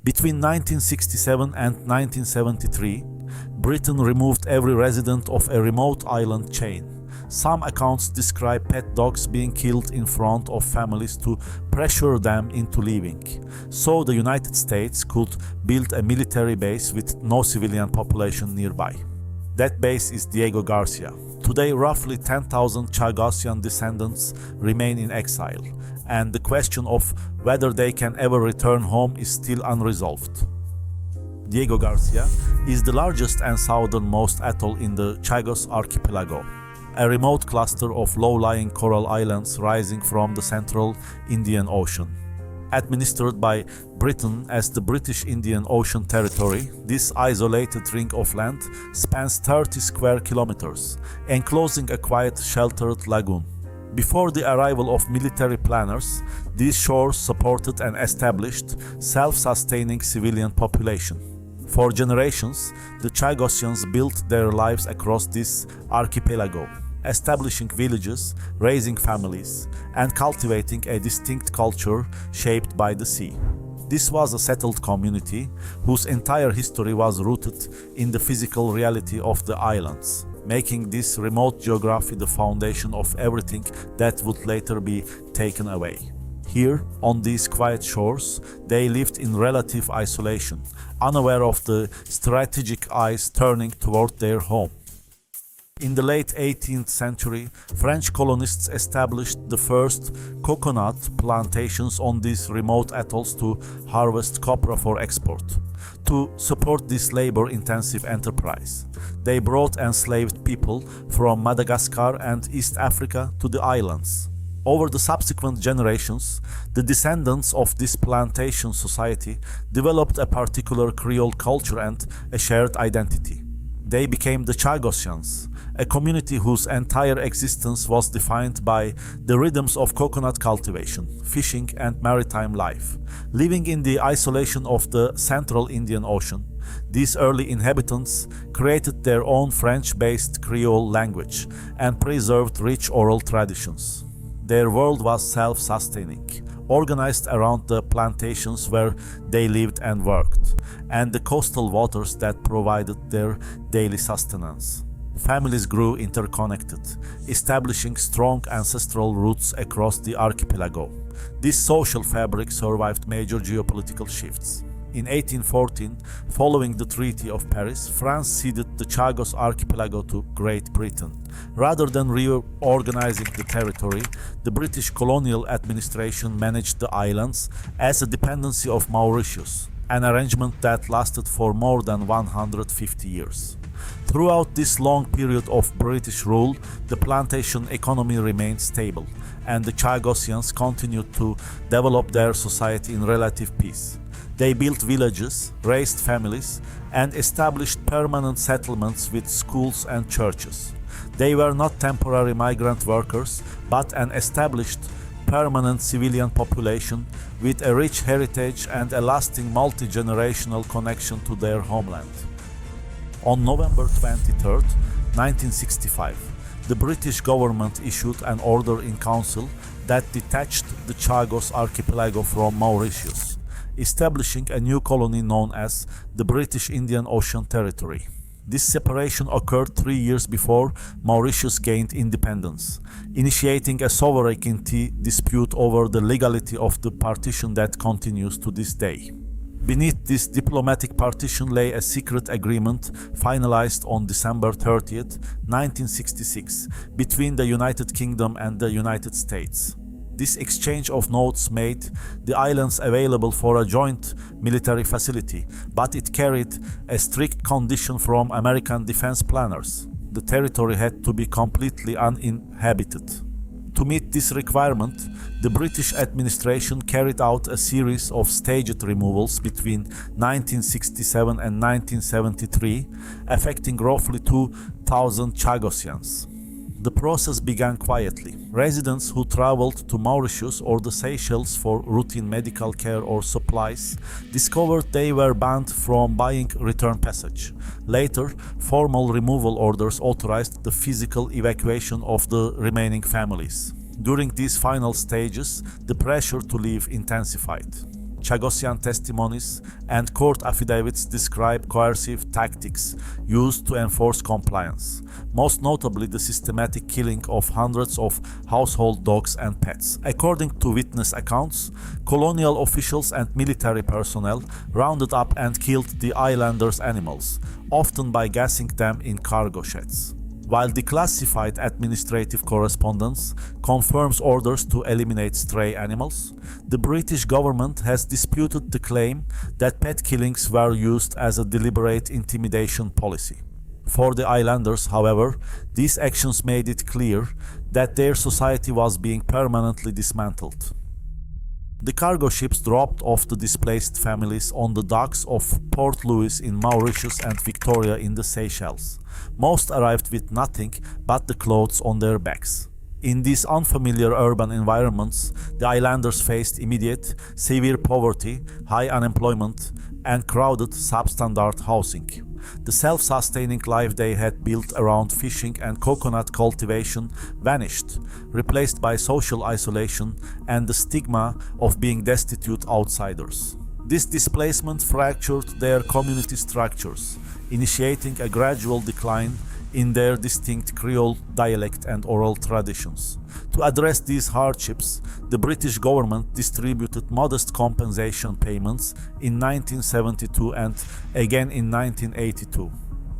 Between 1967 and 1973, Britain removed every resident of a remote island chain. Some accounts describe pet dogs being killed in front of families to pressure them into leaving, so the United States could build a military base with no civilian population nearby. That base is Diego Garcia. Today, roughly 10,000 Chagossian descendants remain in exile, and the question of whether they can ever return home is still unresolved. Diego Garcia is the largest and southernmost atoll in the Chagos Archipelago, a remote cluster of low-lying coral islands rising from the central Indian Ocean. Administered by Britain as the British Indian Ocean Territory, this isolated ring of land spans 30 square kilometers, enclosing a quiet, sheltered lagoon. Before the arrival of military planners, these shores supported an established, self-sustaining civilian population. For generations, the Chagossians built their lives across this archipelago, establishing villages, raising families, and cultivating a distinct culture shaped by the sea. This was a settled community whose entire history was rooted in the physical reality of the islands, making this remote geography the foundation of everything that would later be taken away. Here, on these quiet shores, they lived in relative isolation, unaware of the strategic eyes turning toward their home. In the late 18th century, French colonists established the first coconut plantations on these remote atolls to harvest copra for export. To support this labor-intensive enterprise, they brought enslaved people from Madagascar and East Africa to the islands. Over the subsequent generations, the descendants of this plantation society developed a particular Creole culture and a shared identity. They became the Chagossians, a community whose entire existence was defined by the rhythms of coconut cultivation, fishing, and maritime life. Living in the isolation of the central Indian Ocean, these early inhabitants created their own French-based Creole language and preserved rich oral traditions. Their world was self-sustaining, organized around the plantations where they lived and worked, and the coastal waters that provided their daily sustenance. Families grew interconnected, establishing strong ancestral roots across the archipelago. This social fabric survived major geopolitical shifts. In 1814, following the Treaty of Paris, France ceded the Chagos Archipelago to Great Britain. Rather than reorganizing the territory, the British colonial administration managed the islands as a dependency of Mauritius, an arrangement that lasted for more than 150 years. Throughout this long period of British rule, the plantation economy remained stable, and the Chagossians continued to develop their society in relative peace. They built villages, raised families, and established permanent settlements with schools and churches. They were not temporary migrant workers, but an established, permanent civilian population with a rich heritage and a lasting multi-generational connection to their homeland. On November 23, 1965, the British government issued an order in council that detached the Chagos Archipelago from Mauritius, establishing a new colony known as the British Indian Ocean Territory. This separation occurred 3 years before Mauritius gained independence, initiating a sovereignty dispute over the legality of the partition that continues to this day. Beneath this diplomatic partition lay a secret agreement finalized on December 30, 1966, between the United Kingdom and the United States. This exchange of notes made the islands available for a joint military facility, but it carried a strict condition from American defense planners. The territory had to be completely uninhabited. To meet this requirement, the British administration carried out a series of staged removals between 1967 and 1973, affecting roughly 2,000 Chagossians. The process began quietly. Residents who traveled to Mauritius or the Seychelles for routine medical care or supplies discovered they were banned from buying return passage. Later, formal removal orders authorized the physical evacuation of the remaining families. During these final stages, the pressure to leave intensified. Chagossian testimonies, and court affidavits describe coercive tactics used to enforce compliance, most notably the systematic killing of hundreds of household dogs and pets. According to witness accounts, colonial officials and military personnel rounded up and killed the islanders' animals, often by gassing them in cargo sheds. While declassified administrative correspondence confirms orders to eliminate stray animals, the British government has disputed the claim that pet killings were used as a deliberate intimidation policy. For the islanders, however, these actions made it clear that their society was being permanently dismantled. The cargo ships dropped off the displaced families on the docks of Port Louis in Mauritius and Victoria in the Seychelles. Most arrived with nothing but the clothes on their backs. In these unfamiliar urban environments, the islanders faced immediate, severe poverty, high unemployment, and crowded substandard housing. The self-sustaining life they had built around fishing and coconut cultivation vanished, replaced by social isolation and the stigma of being destitute outsiders. This displacement fractured their community structures, initiating a gradual decline in their distinct Creole dialect and oral traditions. To address these hardships, the British government distributed modest compensation payments in 1972 and again in 1982.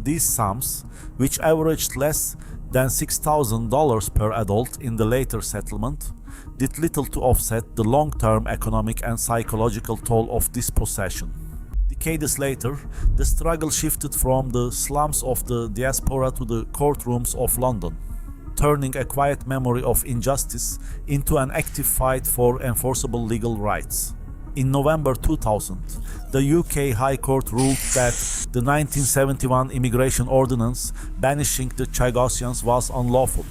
These sums, which averaged less than $6,000 per adult in the later settlement, did little to offset the long-term economic and psychological toll of dispossession. Decades later, the struggle shifted from the slums of the diaspora to the courtrooms of London, turning a quiet memory of injustice into an active fight for enforceable legal rights. In November 2000, the UK High Court ruled that the 1971 immigration ordinance banishing the Chagossians was unlawful,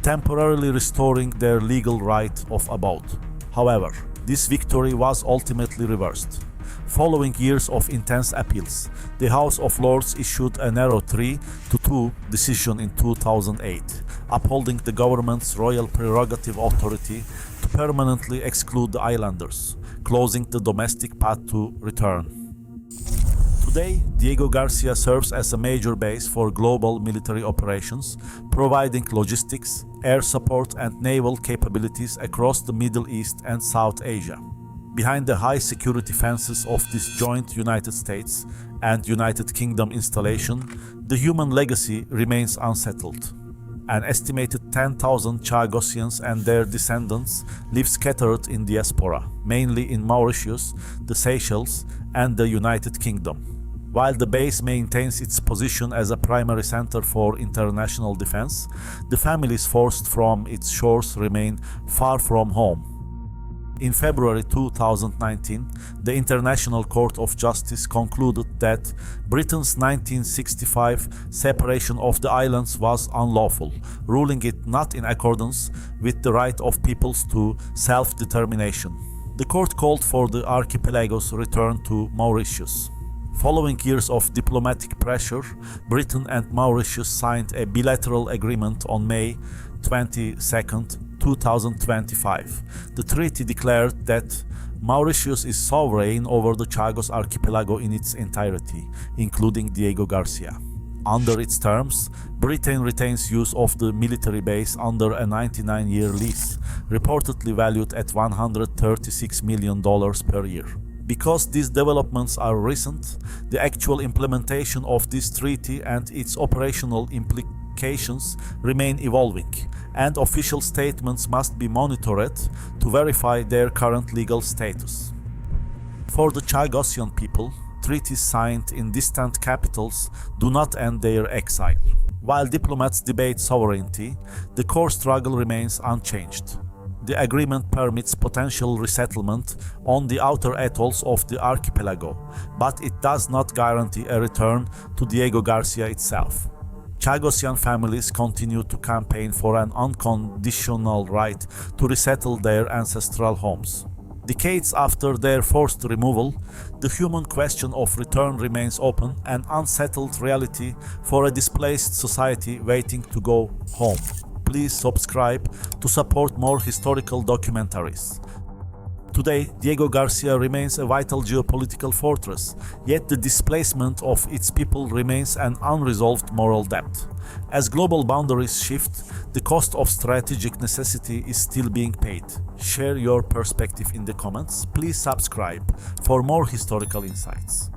temporarily restoring their legal right of abode. However, this victory was ultimately reversed. Following years of intense appeals, the House of Lords issued a narrow 3-2 decision in 2008, upholding the government's royal prerogative authority to permanently exclude the islanders, closing the domestic path to return. Today, Diego Garcia serves as a major base for global military operations, providing logistics, air support and naval capabilities across the Middle East and South Asia. Behind the high security fences of this joint United States and United Kingdom installation, the human legacy remains unsettled. An estimated 10,000 Chagossians and their descendants live scattered in diaspora, mainly in Mauritius, the Seychelles, and the United Kingdom. While the base maintains its position as a primary center for international defense, the families forced from its shores remain far from home. In February 2019, the International Court of Justice concluded that Britain's 1965 separation of the islands was unlawful, ruling it not in accordance with the right of peoples to self-determination. The court called for the archipelago's return to Mauritius. Following years of diplomatic pressure, Britain and Mauritius signed a bilateral agreement on May 22, 2025. The treaty declared that Mauritius is sovereign over the Chagos Archipelago in its entirety, including Diego Garcia. Under its terms, Britain retains use of the military base under a 99-year lease, reportedly valued at $136 million per year. Because these developments are recent, the actual implementation of this treaty and its operational implications remain evolving, and official statements must be monitored to verify their current legal status. For the Chagossian people, treaties signed in distant capitals do not end their exile. While diplomats debate sovereignty, the core struggle remains unchanged. The agreement permits potential resettlement on the outer atolls of the archipelago, but it does not guarantee a return to Diego Garcia itself. Chagossian families continue to campaign for an unconditional right to resettle their ancestral homes. Decades after their forced removal, the human question of return remains open, an unsettled reality for a displaced society waiting to go home. Please subscribe to support more historical documentaries. Today, Diego Garcia remains a vital geopolitical fortress, yet the displacement of its people remains an unresolved moral debt. As global boundaries shift, the cost of strategic necessity is still being paid. Share your perspective in the comments. Please subscribe for more historical insights.